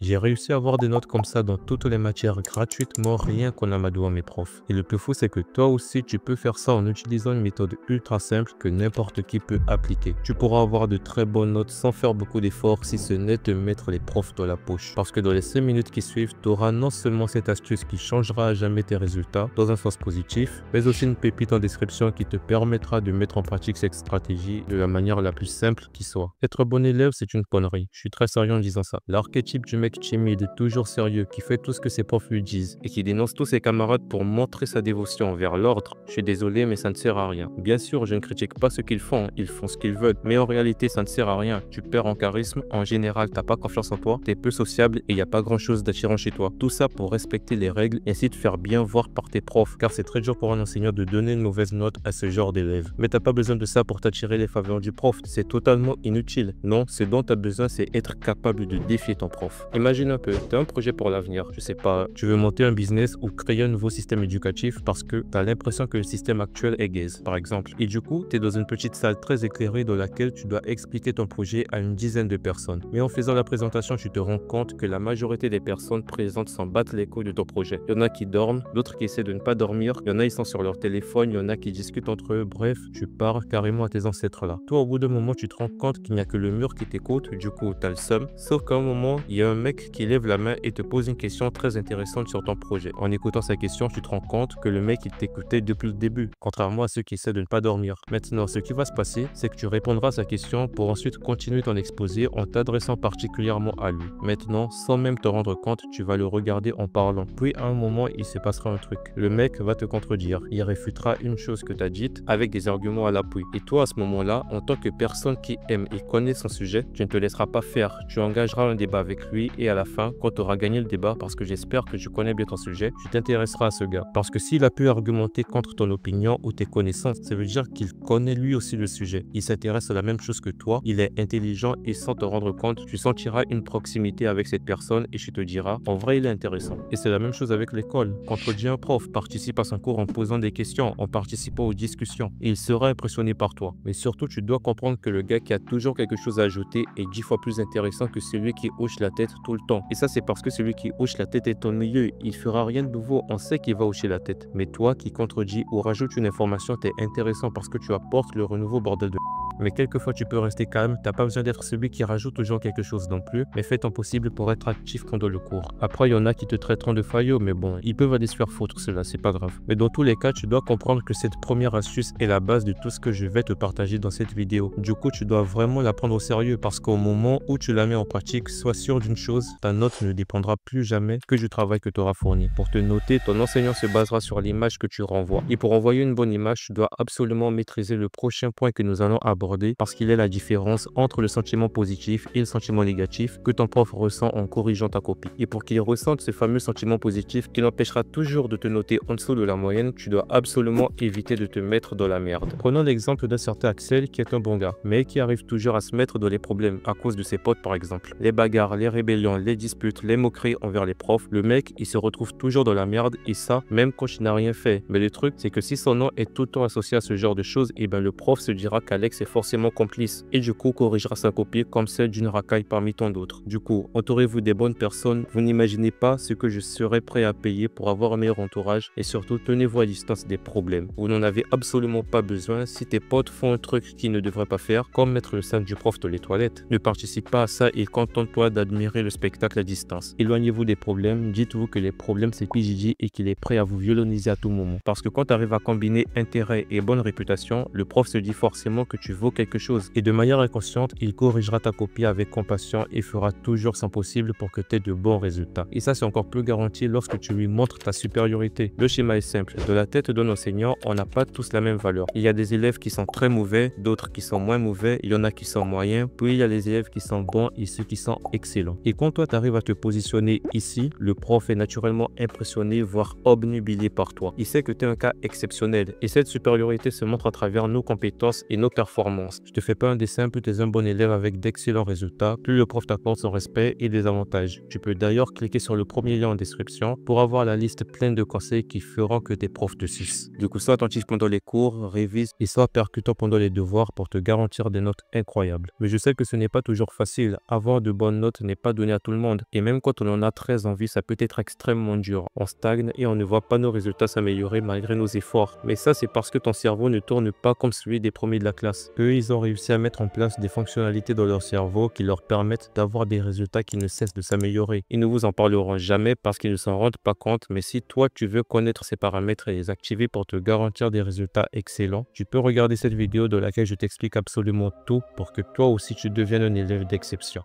J'ai réussi à avoir des notes comme ça dans toutes les matières gratuitement, rien qu'en amadouant mes profs. Et le plus fou, c'est que toi aussi, tu peux faire ça en utilisant une méthode ultra simple que n'importe qui peut appliquer. Tu pourras avoir de très bonnes notes sans faire beaucoup d'efforts, si ce n'est te mettre les profs dans la poche. Parce que dans les 5 minutes qui suivent, tu auras non seulement cette astuce qui changera à jamais tes résultats dans un sens positif, mais aussi une pépite en description qui te permettra de mettre en pratique cette stratégie de la manière la plus simple qui soit. Être bon élève, c'est une connerie. Je suis très sérieux en disant ça. L'archétype du mec timide, toujours sérieux, qui fait tout ce que ses profs lui disent et qui dénonce tous ses camarades pour montrer sa dévotion envers l'ordre, je suis désolé, mais ça ne sert à rien. Bien sûr, je ne critique pas ce qu'ils font ce qu'ils veulent, mais en réalité, ça ne sert à rien. Tu perds en charisme, en général, t'as pas confiance en toi, t'es peu sociable et il n'y a pas grand chose d'attirant chez toi. Tout ça pour respecter les règles et essayer de faire bien voir par tes profs, car c'est très dur pour un enseignant de donner une mauvaise note à ce genre d'élèves. Mais t'as pas besoin de ça pour t'attirer les faveurs du prof, c'est totalement inutile. Non, ce dont tu as besoin, c'est être capable de défier ton prof. Imagine un peu, tu as un projet pour l'avenir, je sais pas, tu veux monter un business ou créer un nouveau système éducatif parce que tu as l'impression que le système actuel est gaze, par exemple. Et du coup, tu es dans une petite salle très éclairée dans laquelle tu dois expliquer ton projet à une dizaine de personnes. Mais en faisant la présentation, tu te rends compte que la majorité des personnes présentes s'en battent les couilles de ton projet. Il y en a qui dorment, d'autres qui essaient de ne pas dormir, il y en a ils sont sur leur téléphone, il y en a qui discutent entre eux, bref, tu pars carrément à tes ancêtres là. Toi, au bout d'un moment, tu te rends compte qu'il n'y a que le mur qui t'écoute, du coup, tu as le seum. Sauf qu'à un moment, il y a un mec qui lève la main et te pose une question très intéressante sur ton projet. En écoutant sa question, tu te rends compte que le mec, il t'écoutait depuis le début, contrairement à ceux qui essaient de ne pas dormir. Maintenant, ce qui va se passer, c'est que tu répondras à sa question pour ensuite continuer ton exposé en t'adressant particulièrement à lui. Maintenant, sans même te rendre compte, tu vas le regarder en parlant. Puis, à un moment, il se passera un truc. Le mec va te contredire. Il réfutera une chose que tu as dite avec des arguments à l'appui. Et toi, à ce moment-là, en tant que personne qui aime et connaît son sujet, tu ne te laisseras pas faire. Tu engageras un débat avec lui et à la fin, quand tu auras gagné le débat, parce que j'espère que tu connais bien ton sujet, tu t'intéresseras à ce gars. Parce que s'il a pu argumenter contre ton opinion ou tes connaissances, ça veut dire qu'il connaît lui aussi le sujet. Il s'intéresse à la même chose que toi, il est intelligent et sans te rendre compte, tu sentiras une proximité avec cette personne et tu te diras, en vrai, il est intéressant. Et c'est la même chose avec l'école. Contredis un prof, participe à son cours en posant des questions, en participant aux discussions. Et il sera impressionné par toi. Mais surtout, tu dois comprendre que le gars qui a toujours quelque chose à ajouter est 10 fois plus intéressant que celui qui hoche la tête tout le temps. Et ça, c'est parce que celui qui hoche la tête est au milieu. Il fera rien de nouveau. On sait qu'il va hocher la tête. Mais toi qui contredis ou rajoute une information, t'es intéressant parce que tu apportes le renouveau bordel de... Mais quelquefois, tu peux rester calme. T'as pas besoin d'être celui qui rajoute aux gens quelque chose non plus. Mais fais ton possible pour être actif pendant le cours. Après, il y en a qui te traiteront de faillot. Mais bon, ils peuvent aller se faire foutre, cela, c'est pas grave. Mais dans tous les cas, tu dois comprendre que cette première astuce est la base de tout ce que je vais te partager dans cette vidéo. Du coup, tu dois vraiment la prendre au sérieux parce qu'au moment où tu la mets en pratique, sois sûr d'une chose, ta note ne dépendra plus jamais que du travail que tu auras fourni. Pour te noter, ton enseignant se basera sur l'image que tu renvoies. Et pour envoyer une bonne image, tu dois absolument maîtriser le prochain point que nous allons aborder parce qu'il est la différence entre le sentiment positif et le sentiment négatif que ton prof ressent en corrigeant ta copie. Et pour qu'il ressente ce fameux sentiment positif qui l'empêchera toujours de te noter en dessous de la moyenne, tu dois absolument éviter de te mettre dans la merde. Prenons l'exemple d'un certain Axel qui est un bon gars, mais qui arrive toujours à se mettre dans les problèmes à cause de ses potes par exemple. Les bagarres, les rébellions, les disputes, les moqueries envers les profs, le mec il se retrouve toujours dans la merde et ça même quand il n'a rien fait. Mais le truc c'est que si son nom est tout le temps associé à ce genre de choses, et ben le prof se dira qu'Alex est forcément complice et du coup corrigera sa copie comme celle d'une racaille parmi tant d'autres. Du coup, entourez-vous des bonnes personnes, vous n'imaginez pas ce que je serais prêt à payer pour avoir un meilleur entourage et surtout tenez-vous à distance des problèmes. Vous n'en avez absolument pas besoin si tes potes font un truc qu'ils ne devraient pas faire, comme mettre le sein du prof dans les toilettes. Ne participe pas à ça et contente-toi d'admirer le spectacle à distance. Éloignez-vous des problèmes, dites-vous que les problèmes c'est PJJ et qu'il est prêt à vous violoniser à tout moment. Parce que quand tu arrives à combiner intérêt et bonne réputation, le prof se dit forcément que tu vaux quelque chose. Et de manière inconsciente, il corrigera ta copie avec compassion et fera toujours son possible pour que tu aies de bons résultats. Et ça, c'est encore plus garanti lorsque tu lui montres ta supériorité. Le schéma est simple. De la tête d'un enseignant, on n'a pas tous la même valeur. Il y a des élèves qui sont très mauvais, d'autres qui sont moins mauvais, il y en a qui sont moyens, puis il y a les élèves qui sont bons et ceux qui sont excellents. Et quand toi, tu arrives à te positionner ici, le prof est naturellement impressionné, voire obnubilé par toi. Il sait que tu es un cas exceptionnel et cette supériorité se montre à travers nos compétences et nos performances. Je te fais pas un dessin, plus tu es un bon élève avec d'excellents résultats, plus le prof t'accorde son respect et des avantages. Tu peux d'ailleurs cliquer sur le premier lien en description pour avoir la liste pleine de conseils qui feront que tes profs te sucent. Du coup, sois attentif pendant les cours, révise et sois percutant pendant les devoirs pour te garantir des notes incroyables. Mais je sais que ce n'est pas toujours facile. Avoir de bonnes notes n'est pas donné donner à tout le monde. Et même quand on en a très envie, ça peut être extrêmement dur. On stagne et on ne voit pas nos résultats s'améliorer malgré nos efforts. Mais ça, c'est parce que ton cerveau ne tourne pas comme celui des premiers de la classe. Eux, ils ont réussi à mettre en place des fonctionnalités dans leur cerveau qui leur permettent d'avoir des résultats qui ne cessent de s'améliorer. Ils ne vous en parleront jamais parce qu'ils ne s'en rendent pas compte, mais si toi, tu veux connaître ces paramètres et les activer pour te garantir des résultats excellents, tu peux regarder cette vidéo dans laquelle je t'explique absolument tout pour que toi aussi tu deviennes un élève d'exception.